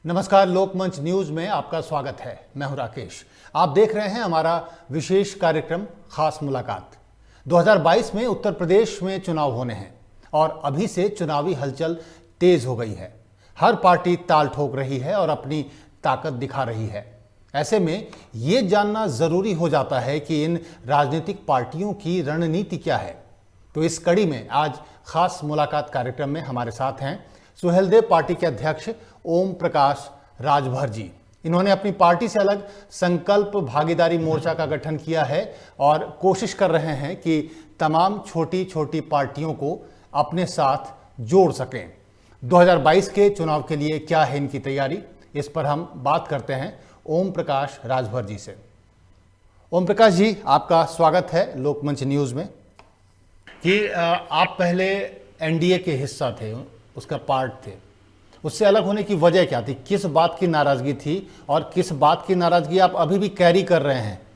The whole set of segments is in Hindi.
नमस्कार, लोकमंच न्यूज में आपका स्वागत है। मैं हूं राकेश। आप देख रहे हैं हमारा विशेष कार्यक्रम खास मुलाकात। 2022 में उत्तर प्रदेश में चुनाव होने हैं और अभी से चुनावी हलचल तेज हो गई है। हर पार्टी ताल ठोक रही है और अपनी ताकत दिखा रही है। ऐसे में ये जानना जरूरी हो जाता है कि इन राजनीतिक पार्टियों की रणनीति क्या है। तो इस कड़ी में आज खास मुलाकात कार्यक्रम में हमारे साथ हैं सुहेलदेव पार्टी के अध्यक्ष ओम प्रकाश राजभर जी। इन्होंने अपनी पार्टी से अलग संकल्प भागीदारी मोर्चा का गठन किया है और कोशिश कर रहे हैं कि तमाम छोटी छोटी पार्टियों को अपने साथ जोड़ सकें। 2022 के चुनाव के लिए क्या है इनकी तैयारी, इस पर हम बात करते हैं ओम प्रकाश राजभर जी से। ओम प्रकाश जी, आपका स्वागत है लोकमंच न्यूज में। कि आप पहले एनडीए के हिस्सा थे, उसका पार्ट थे, उससे अलग होने की वजह क्या थी? किस बात की नाराजगी थी और किस बात की नाराजगी आप अभी भी कैरी कर रहे हैं?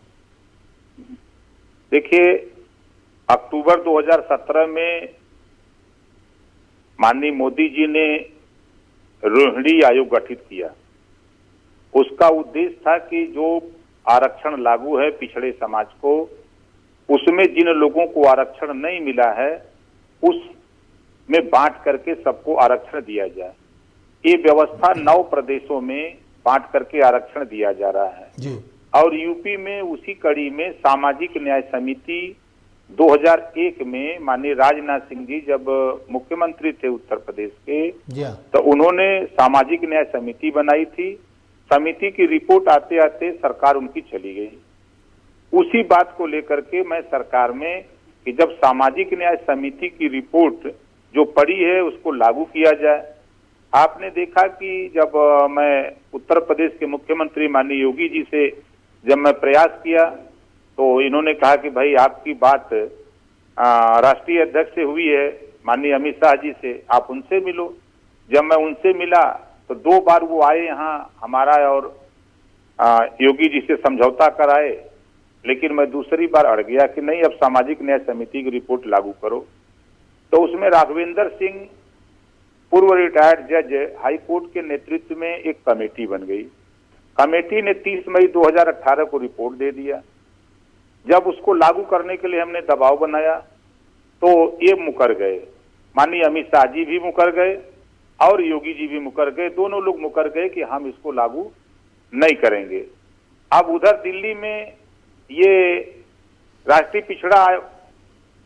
देखिए, अक्टूबर 2017 में माननीय मोदी जी ने रोहिणी आयोग गठित किया। उसका उद्देश्य था कि जो आरक्षण लागू है पिछड़े समाज को, उसमें जिन लोगों को आरक्षण नहीं मिला है उसमें बांट करके सबको आरक्षण दिया जाए। ये व्यवस्था 9 प्रदेशों में बांट करके आरक्षण दिया जा रहा है जी। और यूपी में उसी कड़ी में सामाजिक न्याय समिति 2001 में माननीय राजनाथ सिंह जी जब मुख्यमंत्री थे उत्तर प्रदेश के, तो उन्होंने सामाजिक न्याय समिति बनाई थी। समिति की रिपोर्ट आते आते सरकार उनकी चली गई। उसी बात को लेकर के मैं सरकार में कि जब सामाजिक न्याय समिति की रिपोर्ट जो पड़ी है उसको लागू किया जाए। आपने देखा कि जब मैं उत्तर प्रदेश के मुख्यमंत्री माननीय योगी जी से जब मैं प्रयास किया तो इन्होंने कहा कि भाई आपकी बात राष्ट्रीय अध्यक्ष से हुई है, माननीय अमित शाह जी से, आप उनसे मिलो। जब मैं उनसे मिला तो 2 बार वो आए यहाँ हमारा और योगी जी से समझौता कराए, लेकिन मैं दूसरी बार अड़ गया कि नहीं, अब सामाजिक न्याय समिति की रिपोर्ट लागू करो। तो उसमें राघवेंद्र सिंह पूर्व रिटायर्ड जज हाई कोर्ट के नेतृत्व में एक कमेटी बन गई। कमेटी ने 30 मई 2018 को रिपोर्ट दे दिया। जब उसको लागू करने के लिए हमने दबाव बनाया तो ये मुकर गए, माननीय अमित शाह जी भी मुकर गए और योगी जी भी मुकर गए। दोनों लोग मुकर गए कि हम इसको लागू नहीं करेंगे। अब उधर दिल्ली में ये राष्ट्रीय पिछड़ा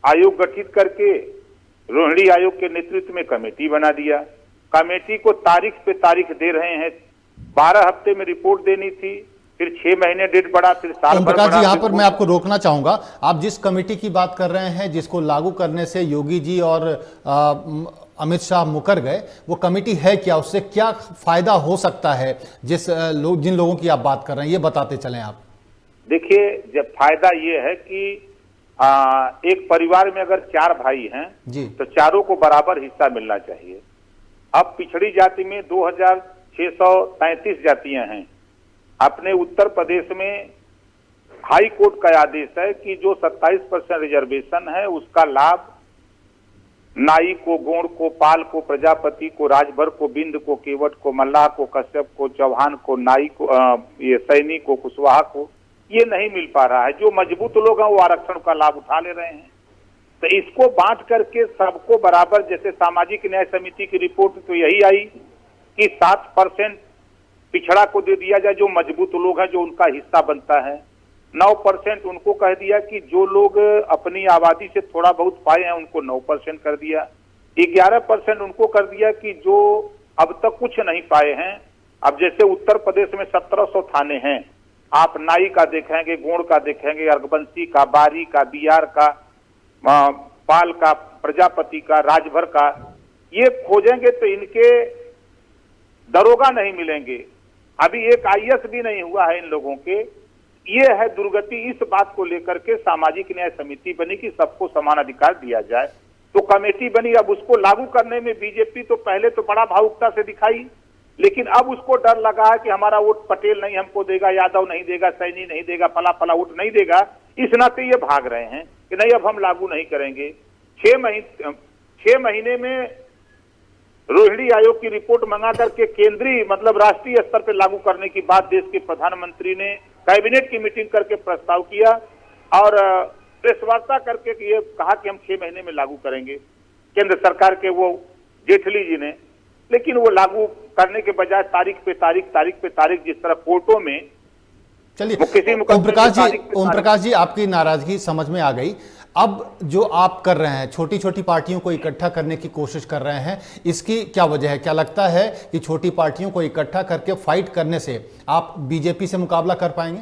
आयोग गठित करके रोहिणी आयोग के नेतृत्व में कमेटी बना दिया। कमेटी को तारीख पे तारीख दे रहे हैं। 12 हफ्ते में रिपोर्ट देनी थी, फिर 6 महीने डेट बढ़ा, फिर साल भर बढ़ा। यहाँ पर मैं आपको रोकना चाहूंगा। आप जिस कमेटी की बात कर रहे हैं जिसको लागू करने से योगी जी और अमित शाह मुकर गए, वो कमेटी है क्या? उससे क्या फायदा हो सकता है जिन लोगों की आप बात कर रहे हैं, ये बताते चलें आप। देखिए, जब फायदा ये है कि एक परिवार में अगर 4 भाई हैं तो चारों को बराबर हिस्सा मिलना चाहिए। अब पिछड़ी जाति में 2633 जातियां हैं। अपने उत्तर प्रदेश में हाई कोर्ट का आदेश है कि जो 27% रिजर्वेशन है उसका लाभ नाई को, गोंड को, पाल को, प्रजापति को, राजभर को, बिंद को, केवट को, मल्लाह को, कश्यप को, चौहान को, नाई को, ये सैनी को, कुशवाहा को, ये नहीं मिल पा रहा है। जो मजबूत लोग हैं वो आरक्षण का लाभ उठा ले रहे हैं। तो इसको बांट करके सबको बराबर, जैसे सामाजिक न्याय समिति की रिपोर्ट तो यही आई कि 7% पिछड़ा को दे दिया जाए, जो मजबूत लोग हैं, जो उनका हिस्सा बनता है। 9% उनको कह दिया कि जो लोग अपनी आबादी से थोड़ा बहुत पाए हैं उनको 9% कर दिया। 11% उनको कर दिया कि जो अब तक कुछ नहीं पाए हैं। अब जैसे उत्तर प्रदेश में 1700 थाने हैं, आप नाई का देखेंगे, गोंड का देखेंगे, अर्गवंशी का, बारी का, बियार का, पाल का, प्रजापति का, राजभर का, ये खोजेंगे तो इनके दरोगा नहीं मिलेंगे। अभी एक आईएएस भी नहीं हुआ है इन लोगों के। ये है दुर्गति। इस बात को लेकर के सामाजिक न्याय समिति बनी कि सबको समान अधिकार दिया जाए। तो कमेटी बनी। अब उसको लागू करने में बीजेपी तो पहले तो बड़ा भावुकता से दिखाई, लेकिन अब उसको डर लगा है कि हमारा वोट पटेल नहीं हमको देगा, यादव नहीं देगा, सैनी नहीं देगा, फला फला वोट नहीं देगा। इस नाते ये भाग रहे हैं कि नहीं, अब हम लागू नहीं करेंगे। 6 महीने में रोहिणी आयोग की रिपोर्ट मंगा करके केंद्रीय मतलब राष्ट्रीय स्तर पर लागू करने की बात देश के प्रधानमंत्री ने कैबिनेट की मीटिंग करके प्रस्ताव किया और प्रेस वार्ता करके ये कहा कि हम 6 महीने में लागू करेंगे, केंद्र सरकार के वो जेटली जी ने। लेकिन वो लागू करने के बजाय तारीख पे तारीख जिस तरह कोर्टों में। चलिए ओम प्रकाश जी आपकी नाराजगी समझ में आ गई। अब जो आप कर रहे हैं, छोटी छोटी पार्टियों को इकट्ठा करने की कोशिश कर रहे हैं, इसकी क्या वजह है? क्या लगता है कि छोटी पार्टियों को इकट्ठा करके फाइट करने से आप बीजेपी से मुकाबला कर पाएंगे?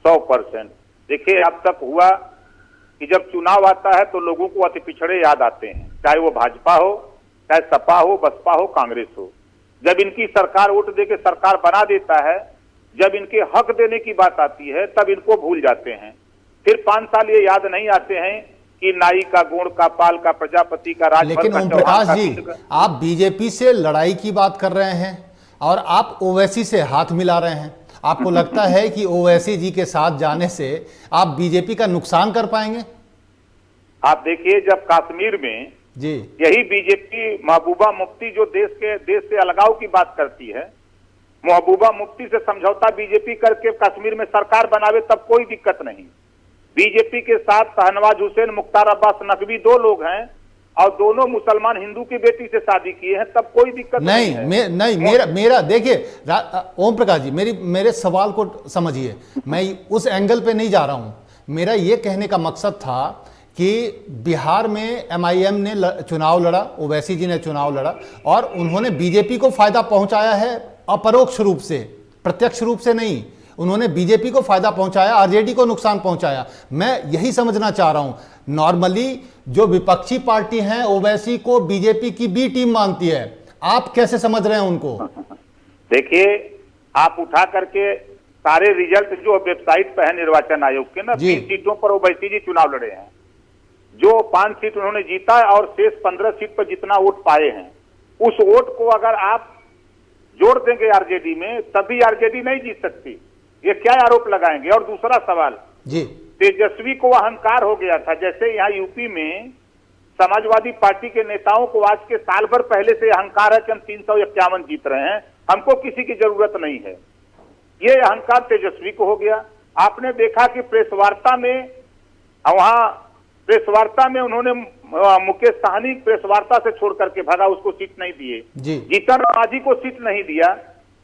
100%। देखिए, अब तक हुआ कि जब चुनाव आता है तो लोगों को अति पिछड़े याद आते हैं, चाहे वो भाजपा हो, चाहे सपा हो, बसपा हो, कांग्रेस हो। जब इनकी सरकार वोट दे के सरकार बना देता है, जब इनके हक देने की बात आती है तब इनको भूल जाते हैं। फिर 5 साल ये याद नहीं आते हैं कि नाई का, गोंड का, पाल का, प्रजापति का, राजभर का। लेकिन ओम प्रकाश जी, आप बीजेपी से लड़ाई की बात कर रहे हैं और आप ओवैसी से हाथ मिला रहे हैं। आपको लगता है कि ओवैसी जी के साथ जाने से आप बीजेपी का नुकसान कर पाएंगे? आप देखिए, जब कश्मीर में जी यही बीजेपी महबूबा मुफ्ती जो देश से अलगाव की बात करती है, महबूबा मुफ्ती से समझौता बीजेपी करके कश्मीर में सरकार बनावे तब कोई दिक्कत नहीं। बीजेपी के साथ शहनवाज हुसैन, मुख्तार अब्बास नकवी 2 लोग हैं और दोनों मुसलमान हिंदू की बेटी से शादी किए हैं, तब कोई दिक्कत नहीं है। मेरा देखिए ओम प्रकाश जी, मेरे सवाल को समझिए, मैं उस एंगल पे नहीं जा रहा हूं। मेरा ये कहने का मकसद था कि बिहार में MIM ने चुनाव लड़ा, ओवैसी जी ने चुनाव लड़ा और उन्होंने बीजेपी को फायदा पहुंचाया है अपरोक्ष रूप से, प्रत्यक्ष रूप से नहीं। उन्होंने बीजेपी को फायदा पहुंचाया, आरजेडी को नुकसान पहुंचाया। मैं यही समझना चाह रहा हूं। नॉर्मली जो विपक्षी पार्टी है ओवैसी को बीजेपी की बी टीम मानती है, आप कैसे समझ रहे हैं उनको? देखिए, आप उठा करके सारे रिजल्ट जो वेबसाइट पे है निर्वाचन आयोग के ना, 3 सीटों पर ओवैसी जी चुनाव लड़े हैं। जो 5 सीट उन्होंने जीता है और शेष 15 सीट पर जितना वोट पाए हैं, उस वोट को अगर आप जोड़ देंगे आरजेडी में, तभी आरजेडी नहीं जीत सकती। ये क्या आरोप लगाएंगे? और दूसरा सवाल जी, तेजस्वी को अहंकार हो गया था। जैसे यहाँ यूपी में समाजवादी पार्टी के नेताओं को आज के साल भर पहले से अहंकार है कि हम 351 जीत रहे हैं, हमको किसी की जरूरत नहीं है। ये अहंकार तेजस्वी को हो गया। आपने देखा कि प्रेस वार्ता में उन्होंने मुकेश साहनी प्रेस वार्ता से छोड़ करके भागा, उसको सीट नहीं दिए। जीतन राम मांझी को सीट नहीं दिया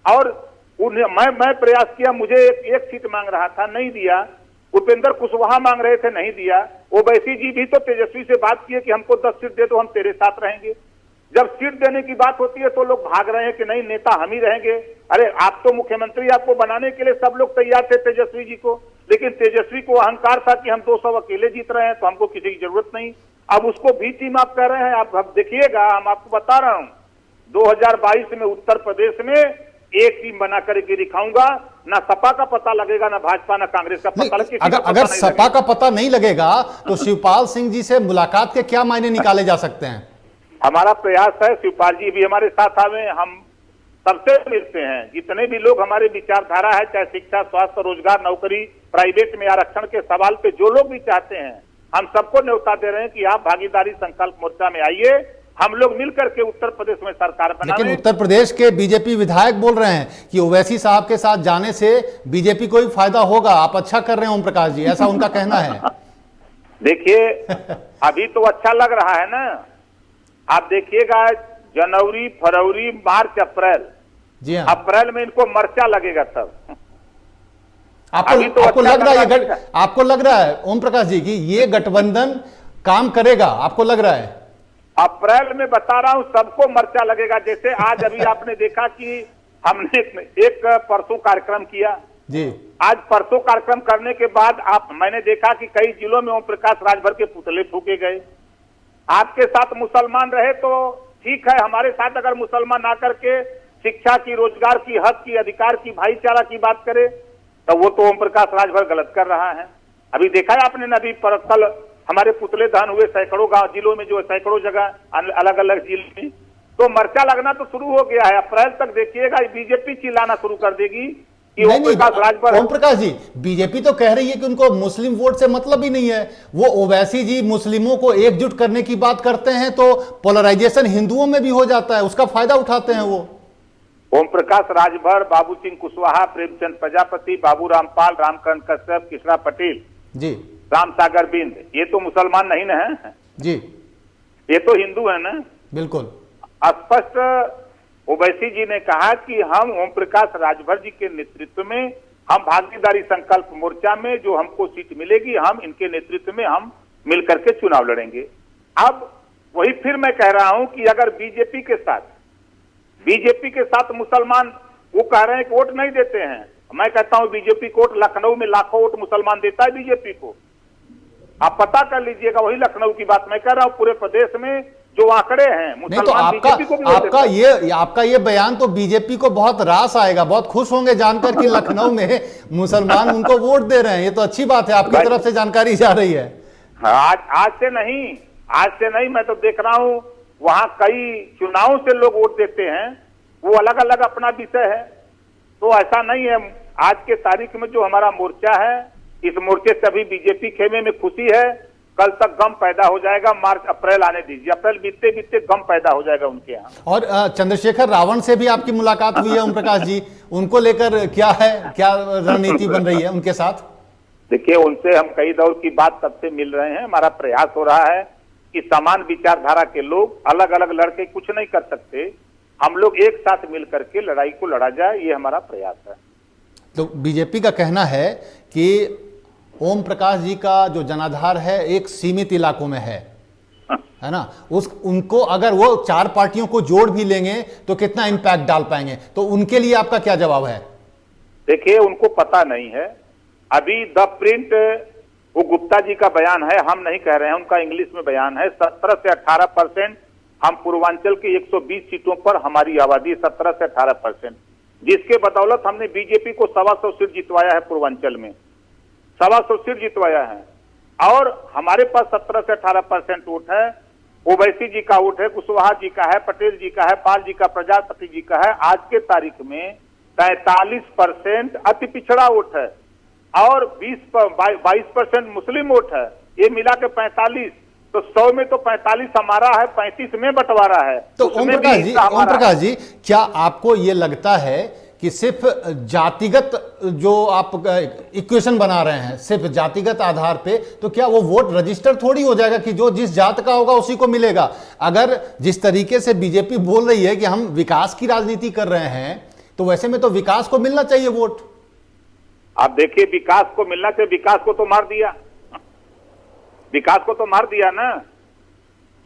और मैं प्रयास किया, मुझे एक सीट मांग रहा था, नहीं दिया। उपेंद्र कुशवाहा मांग रहे थे, नहीं दिया। ओवैसी जी भी तो तेजस्वी से बात किए कि हमको 10 सीट दे दो, हम तेरे साथ रहेंगे। जब सीट देने की बात होती है तो लोग भाग रहे हैं कि नहीं, नेता हम ही रहेंगे। अरे आप तो मुख्यमंत्री, आपको बनाने के लिए सब लोग तैयार थे तेजस्वी जी को, लेकिन तेजस्वी को अहंकार था कि हम 200 अकेले जीत रहे हैं तो हमको किसी की जरूरत नहीं। अब उसको भी टीम आप कह रहे हैं। आप देखिएगा, हम आपको बता रहा हूं, 2022 में उत्तर प्रदेश में एक टीम बना करके दिखाऊंगा। ना सपा का पता लगेगा, ना भाजपा, ना कांग्रेस का पता लगेगा। अगर सपा का पता नहीं लगेगा तो शिवपाल सिंह जी से मुलाकात के क्या मायने निकाले जा सकते हैं? हमारा प्रयास है, शिवपाल जी भी हमारे साथ आवे, हम सबसे मिलते हैं। जितने भी लोग हमारे विचारधारा है, चाहे शिक्षा, स्वास्थ्य, रोजगार, नौकरी, प्राइवेट में आरक्षण के सवाल पे जो लोग भी चाहते हैं, हम सबको न्योता दे रहे हैं कि आप भागीदारी संकल्प मोर्चा में आइए, हम लोग मिलकर के उत्तर प्रदेश में सरकार बनाएं। लेकिन उत्तर प्रदेश के बीजेपी विधायक बोल रहे हैं कि ओवैसी साहब के साथ जाने से बीजेपी को ही फायदा होगा। आप अच्छा कर रहे हैं ओम प्रकाश जी, ऐसा उनका कहना है। देखिए, अभी तो अच्छा लग रहा है ना। आप देखिएगा, जनवरी, फरवरी, मार्च, अप्रैल, जी हाँ, अप्रैल में इनको मर्चा लगेगा। तब आपको लग रहा है ओम प्रकाश जी कि ये गठबंधन काम करेगा? आपको लग रहा है? अप्रैल में बता रहा हूं, सबको मर्चा लगेगा। जैसे आज अभी आपने देखा कि हमने एक परसों कार्यक्रम किया जी। आज परसों कार्यक्रम करने के बाद मैंने देखा कि कई जिलों में ओम प्रकाश राजभर के पुतले फूके गए। आपके साथ मुसलमान रहे तो ठीक है, हमारे साथ अगर मुसलमान आकर के शिक्षा की, रोजगार की, हक की, अधिकार की, भाईचारा की बात करे तो वो तो ओम प्रकाश राजभर गलत कर रहा है। अभी देखा है आपने, नबी पर कल हमारे पुतले दहन हुए सैकड़ों गांव जिलों में, जो सैकड़ों जगह अलग अलग जिले में, तो मर्चा लगना तो शुरू हो गया है। अप्रैल तक देखिएगा बीजेपी चिल्लाना शुरू कर देगी कि ओम प्रकाश राजभर। ओम प्रकाश जी, बीजेपी तो कह रही है कि उनको मुस्लिम वोट से मतलब ही नहीं है। वो ओवैसी जी मुस्लिमों को एकजुट करने की बात करते हैं तो पोलराइजेशन हिंदुओं में भी हो जाता है, उसका फायदा उठाते हैं वो। ओम प्रकाश राजभर, बाबू सिंह कुशवाहा, प्रेमचंद प्रजापति, बाबू रामपाल, रामकरण कश्यप, कृष्णा पटेल जी, राम सागर बिंद, ये तो मुसलमान नहीं ना है जी, ये तो हिंदू है ना। बिल्कुल स्पष्ट ओवैसी जी ने कहा कि हम ओम प्रकाश राजभर जी के नेतृत्व में, हम भागीदारी संकल्प मोर्चा में जो हमको सीट मिलेगी, हम इनके नेतृत्व में हम मिलकर के चुनाव लड़ेंगे। अब वही फिर मैं कह रहा हूं कि अगर बीजेपी के साथ मुसलमान वो कह रहे हैं कि वोट नहीं देते हैं, मैं कहता हूं बीजेपी को वोट, लखनऊ में लाखों वोट मुसलमान देता है बीजेपी को, आप पता कर लीजिएगा। वही लखनऊ की बात मैं कह रहा हूं, पूरे प्रदेश में जो आंकड़े हैं नहीं तो आपका ये बयान तो बीजेपी को बहुत रास आएगा, बहुत खुश होंगे जानकर कि लखनऊ में मुसलमान उनको वोट दे रहे हैं। ये तो अच्छी बात है, आपकी तरफ से जानकारी जा रही है। आज से नहीं, मैं तो देख रहा हूं वहां कई चुनावों से लोग वोट देते हैं, वो अलग अलग अपना विषय है। तो ऐसा नहीं है, आज के तारीख में जो हमारा मोर्चा है, इस मोर्चे से अभी बीजेपी खेमे में खुशी है, कल तक गम पैदा हो जाएगा। मार्च अप्रैल आने दीजिए, अप्रैल बीतते बीतते गम पैदा हो जाएगा उनके यहाँ। और चंद्रशेखर रावण से भी आपकी मुलाकात हुई है ओम प्रकाश जी, उनको लेकर क्या रणनीति बन रही है उनके साथ? देखिए, उनसे हम कई दौर की बात तब से मिल रहे हैं, हमारा प्रयास हो रहा है कि समान विचारधारा के लोग अलग अलग लड़के कुछ नहीं कर सकते, हम लोग एक साथ मिल करके लड़ाई को लड़ा जाए, ये हमारा प्रयास है। तो बीजेपी का कहना है कि ओम प्रकाश जी का जो जनाधार है एक सीमित इलाकों में है ना, उनको अगर वो 4 पार्टियों को जोड़ भी लेंगे तो कितना इंपैक्ट डाल पाएंगे, तो उनके लिए आपका क्या जवाब है? देखिए, उनको पता नहीं है अभी। द प्रिंट, वो गुप्ता जी का बयान है, हम नहीं कह रहे हैं, उनका इंग्लिश में बयान है। 17 से 18% हम पूर्वांचल के 120 सीटों पर हमारी आबादी 17 से 18%, जिसके बदौलत हमने बीजेपी को 125 सीट जितवाया है, पूर्वांचल में 125 सीट जितवाया है। और हमारे पास 17 से 18% वोट है। ओवैसी जी का वोट है, कुशवाहा जी का है, पटेल जी का है, पाल जी का, प्रजापति जी का है। आज के तारीख में 43% अति पिछड़ा वोट है और 22% मुस्लिम वोट है। ये मिला के 45, तो 100 में तो 45 हमारा है, 35 में बंटवारा है। तो ओम प्रकाश जी, क्या आपको ये लगता है कि सिर्फ जातिगत जो आप इक्वेशन बना रहे हैं, सिर्फ जातिगत आधार पे, तो क्या वो वोट रजिस्टर थोड़ी हो जाएगा कि जो जिस जात का होगा उसी को मिलेगा? अगर जिस तरीके से बीजेपी बोल रही है कि हम विकास की राजनीति कर रहे हैं, तो वैसे में तो विकास को मिलना चाहिए वोट। आप देखिए, विकास को मिलना चाहिए, विकास को तो मार दिया, विकास को तो मार दिया ना।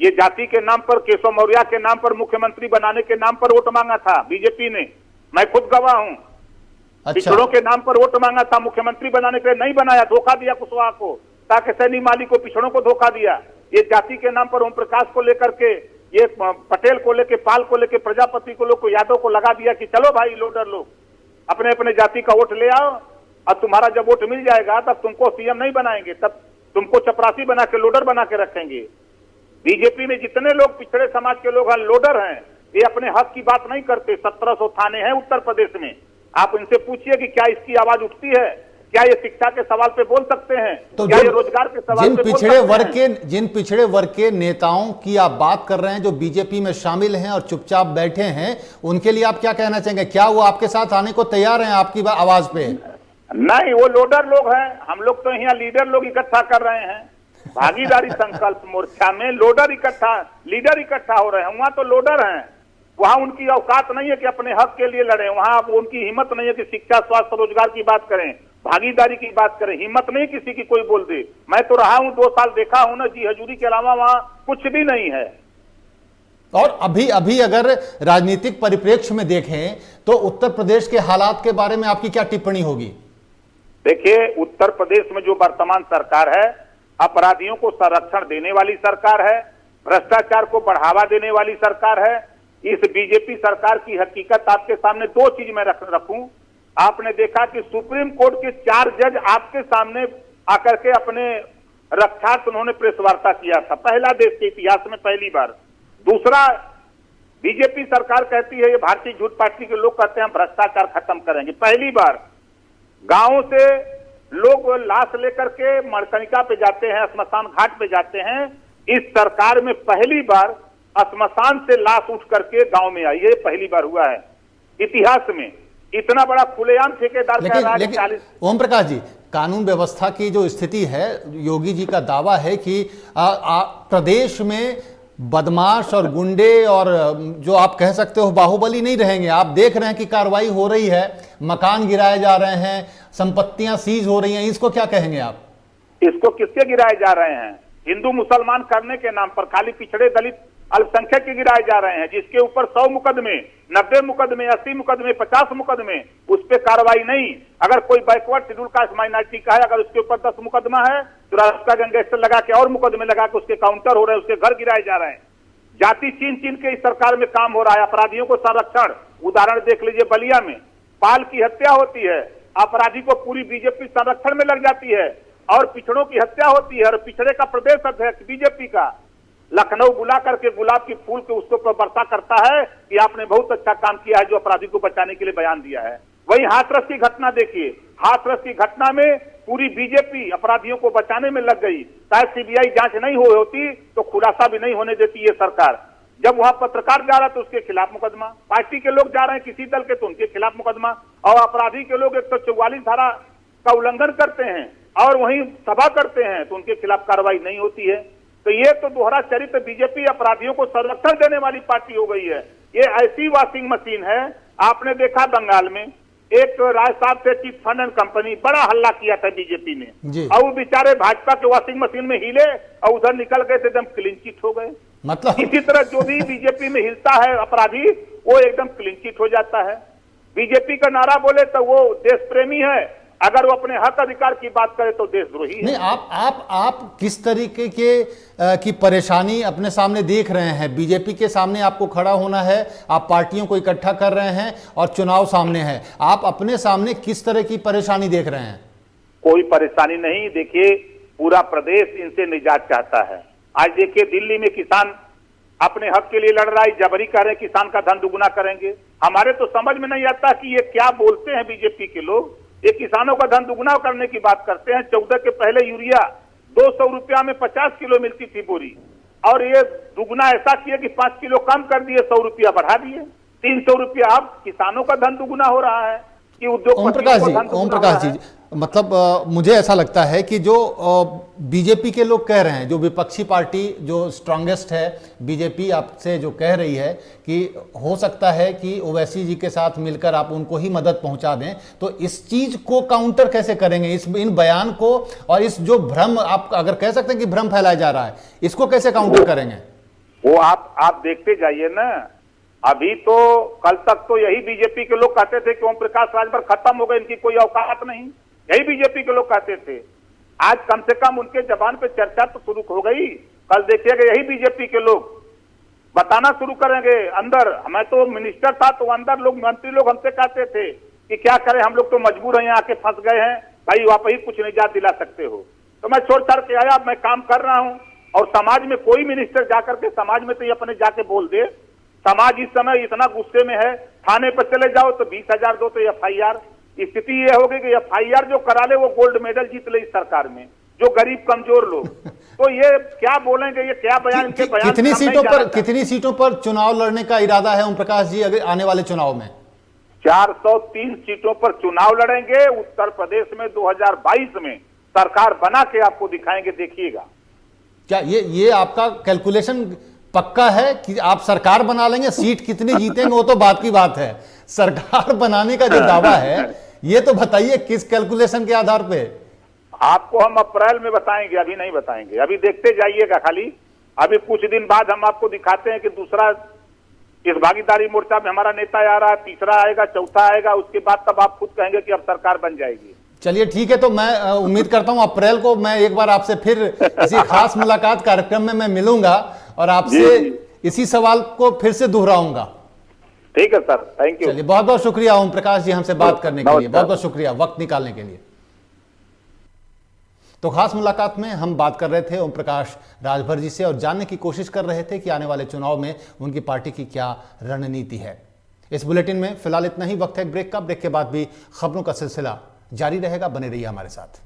ये जाति के नाम पर, केशव मौर्य के नाम पर, मुख्यमंत्री बनाने के नाम पर वोट मांगा था बीजेपी ने, मैं खुद गवाह हूं। अच्छा। पिछड़ों के नाम पर वोट मांगा था, मुख्यमंत्री बनाने के लिए नहीं बनाया, धोखा दिया कुशवाहा को, ताकि सैनी माली को, पिछड़ों को धोखा दिया। ये जाति के नाम पर ओम प्रकाश को लेकर के, ये पटेल को लेके, पाल को लेके, प्रजापति को, लोग को, यादव को लगा दिया कि चलो भाई लोडर लोग अपने अपने जाति का वोट ले आओ, और तुम्हारा जब वोट मिल जाएगा तब तुमको सीएम नहीं बनाएंगे, तब तुमको चपरासी बना के, लोडर बना के रखेंगे। बीजेपी में जितने लोग पिछड़े समाज के लोग हैं, लोडर हैं, ये अपने हक की बात नहीं करते। 1700 थाने हैं उत्तर प्रदेश में, आप इनसे पूछिए कि क्या इसकी आवाज उठती है, क्या ये शिक्षा के सवाल पे बोल सकते हैं, तो क्या ये रोजगार के सवाल पे बोल सकते हैं? जिन पिछड़े वर्ग के नेताओं की आप बात कर रहे हैं जो बीजेपी में शामिल हैं और चुपचाप बैठे हैं, उनके लिए आप क्या कहना चाहेंगे? क्या वो आपके साथ आने को तैयार हैं आपकी आवाज पे? नहीं, वो लोडर लोग हैं, हम लोग तो यहाँ लीडर लोग इकट्ठा कर रहे हैं। भागीदारी संकल्प मोर्चा में लोडर इकट्ठा, लीडर इकट्ठा हो रहे हैं। वहां तो लोडर हैं, वहां उनकी औकात नहीं है कि अपने हक के लिए लड़े, वहां उनकी हिम्मत नहीं है कि शिक्षा, स्वास्थ्य, रोजगार की बात करें, भागीदारी की बात करें, हिम्मत नहीं किसी की कोई बोल दे। मैं तो रहा हूं, 2 साल देखा हूं ना, जी हजूरी के अलावा वहां कुछ भी नहीं है। और अभी अगर राजनीतिक परिप्रेक्ष्य में देखें तो उत्तर प्रदेश के हालात के बारे में आपकी क्या टिप्पणी होगी? देखिए, उत्तर प्रदेश में जो वर्तमान सरकार है, अपराधियों को संरक्षण देने वाली सरकार है, भ्रष्टाचार को बढ़ावा देने वाली सरकार है। इस बीजेपी सरकार की हकीकत आपके सामने 2 चीज में रखूं। आपने देखा कि सुप्रीम कोर्ट के 4 जज आपके सामने आकर के अपने रक्षार्थ उन्होंने प्रेस वार्ता किया था, पहला देश के इतिहास में, पहली बार। दूसरा, बीजेपी सरकार कहती है, ये भारतीय झूठ पार्टी के लोग कहते हैं हम भ्रष्टाचार खत्म करेंगे, पहली बार गांवों से लोग लाश लेकर के मणिकर्णिका पे जाते हैं, श्मशान घाट पे जाते हैं। इस सरकार में पहली बार श्मशान से लाश उठ करके गांव में आई है, पहली बार हुआ है इतिहास में। इतना बड़ा खुलेआम ठेकेदार का राज। लेकिन ओम प्रकाश जी, कानून व्यवस्था की जो स्थिति है, योगी जी का दावा है कि प्रदेश में बदमाश और गुंडे और जो आप कह सकते हो बाहुबली नहीं रहेंगे। आप देख रहे हैं कि कार्रवाई हो रही है, मकान गिराए जा रहे हैं, संपत्तियां सीज हो रही हैं, इसको क्या कहेंगे आप? इसको किसके गिराए जा रहे हैं? हिंदू मुसलमान करने के नाम पर खाली पिछड़े दलित अल्पसंख्यक के गिराए जा रहे हैं, जिसके ऊपर 100 मुकदमे, 90 मुकदमे, 80 मुकदमे, 50 मुकदमे, उस पर कार्रवाई नहीं। अगर कोई बैकवर्ड शेड्यूल कास्ट माइनॉरिटी का है, अगर उसके ऊपर 10 मुकदमा है तो रास्ता गैंगस्टर लगा के और मुकदमे लगा के उसके काउंटर हो रहे हैं, उसके घर गिराए जा रहे हैं। जाति चीन चीन के इस सरकार में काम हो रहा है। अपराधियों को संरक्षण, उदाहरण देख लीजिए, बलिया में पाल की हत्या होती है, अपराधी को पूरी बीजेपी संरक्षण में लग जाती है, और पिछड़ों की हत्या होती है, और पिछड़े का प्रदेश अध्यक्ष बीजेपी का लखनऊ बुला करके गुलाब की फूल के उसको वर्षा करता है कि आपने बहुत अच्छा काम किया है, जो अपराधी को बचाने के लिए बयान दिया है। वही हाथरस की घटना देखिए, हाथरस की घटना में पूरी बीजेपी अपराधियों को बचाने में लग गई। शायद सीबीआई जांच नहीं हुई होती तो खुलासा भी नहीं होने देती ये सरकार। जब वहां पत्रकार जा रहा तो उसके खिलाफ मुकदमा, पार्टी के लोग जा रहे हैं किसी दल के तो उनके खिलाफ मुकदमा, और अपराधी के लोग 144 धारा का उल्लंघन करते हैं और वहीं सभा करते हैं तो उनके खिलाफ कार्रवाई नहीं होती है। तो ये तो दोहरा चरित्र, बीजेपी अपराधियों को संरक्षण देने वाली पार्टी हो गई है। ये ऐसी वॉशिंग मशीन है। आपने देखा बंगाल में एक राय साहब से चिट फंड एंड कंपनी, बड़ा हल्ला किया था बीजेपी ने, और वो बेचारे भाजपा के वॉशिंग मशीन में हिले और उधर निकल गए थे, एकदम क्लीन चिट हो गए। मतलब इसी तरह जो भी बीजेपी में हिलता है अपराधी, वो एकदम क्लीन चिट हो जाता है। बीजेपी का नारा बोले तो वो देश प्रेमी है, अगर वो अपने हक अधिकार की बात करे तो देशद्रोही है। नहीं, आप किस तरीके की परेशानी अपने सामने देख रहे हैं? बीजेपी के सामने आपको खड़ा होना है, आप पार्टियों को इकट्ठा कर रहे हैं और चुनाव सामने है, आप अपने सामने किस तरह की परेशानी देख रहे हैं? कोई परेशानी नहीं। देखिए, पूरा प्रदेश इनसे निजात चाहता है। आज देखिए, दिल्ली में किसान अपने हक के लिए लड़ रहा है, जबरी कर रहे हैं, किसान का धन दुगुना करेंगे। हमारे तो समझ में नहीं आता कि ये क्या बोलते हैं बीजेपी के लोग। ये किसानों का धन दुगुना करने की बात करते हैं। 14 के पहले यूरिया 200 रुपया में 50 किलो मिलती थी बोरी, और ये दुगुना ऐसा किया कि 5 किलो कम कर दिए, 100 रुपया बढ़ा दिए, 300 रुपया। अब किसानों का धन दुगुना हो रहा है कि उद्योगपतियों को धन दुगुना। ओम प्रकाश जी, मतलब मुझे ऐसा लगता है कि जो बीजेपी के लोग कह रहे हैं, जो विपक्षी पार्टी जो स्ट्रांगेस्ट है बीजेपी आपसे जो कह रही है कि हो सकता है कि ओवैसी जी के साथ मिलकर आप उनको ही मदद पहुंचा दें, तो इस चीज को काउंटर कैसे करेंगे? इन बयान को और इस जो भ्रम, आप अगर कह सकते हैं कि भ्रम फैलाया जा रहा है, इसको कैसे काउंटर करेंगे? वो आप देखते जाइए ना। अभी तो कल तक तो यही बीजेपी के लोग कहते थे कि ओम प्रकाश राजभर खत्म हो गए, इनकी कोई औकात नहीं, यही बीजेपी के लोग कहते थे। आज कम से कम उनके जबान पे चर्चा तो शुरू हो गई। कल देखिएगा यही बीजेपी के लोग बताना शुरू करेंगे। अंदर, मैं तो मिनिस्टर था तो अंदर लोग, मंत्री लोग हमसे कहते थे कि क्या करें, हम लोग तो मजबूर हैं, आके फंस गए हैं भाई, आप ही कुछ निजात दिला सकते हो। तो मैं छोड़ छाड़ के आया, मैं काम कर रहा हूं। और समाज में कोई मिनिस्टर जाकर के समाज में तो ये अपने जाके बोल दे, समाज इस समय इतना गुस्से में है, थाने पर चले जाओ तो 20,000 दो तो FIR। स्थिति ये होगी कि FIR जो करा ले वो गोल्ड मेडल जीत ले इस सरकार में, जो गरीब कमजोर लोग। तो ये क्या बोलेंगे, ये क्या बयान, इनके बयान कितनी सीटों पर चुनाव लड़ने का इरादा है ओम प्रकाश जी अगर आने वाले चुनाव में? 403 सीटों पर चुनाव लड़ेंगे। उत्तर प्रदेश में 2022 में सरकार बना के आपको दिखाएंगे, देखिएगा। क्या ये आपका कैलकुलेशन पक्का है कि आप सरकार बना लेंगे? सीट कितनी जीतेंगे वो तो बात की बात है, सरकार बनाने का जो दावा है ये तो बताइए किस कैलकुलेशन के आधार पे? आपको हम अप्रैल में बताएंगे, अभी नहीं बताएंगे, अभी देखते जाइएगा। खाली अभी कुछ दिन बाद हम आपको दिखाते हैं कि दूसरा इस भागीदारी मोर्चा में हमारा नेता आ रहा है, तीसरा आएगा, चौथा आएगा, उसके बाद तब आप खुद कहेंगे कि अब सरकार बन जाएगी। चलिए ठीक है, तो मैं उम्मीद करता हूं अप्रैल को मैं एक बार आपसे फिर किसी खास मुलाकात कार्यक्रम में मैं मिलूंगा और आपसे इसी सवाल को फिर से दोहराऊंगा। ठीक है सर, थैंक यू। चलिए, बहुत बहुत शुक्रिया ओम प्रकाश जी हमसे बात करने के लिए, बहुत बहुत शुक्रिया वक्त निकालने के लिए। तो खास मुलाकात में हम बात कर रहे थे ओम प्रकाश राजभर जी से और जानने की कोशिश कर रहे थे कि आने वाले चुनाव में उनकी पार्टी की क्या रणनीति है। इस बुलेटिन में फिलहाल इतना ही। वक्त है ब्रेक का, ब्रेक के बाद भी खबरों का सिलसिला जारी रहेगा। बने रहिए हमारे साथ।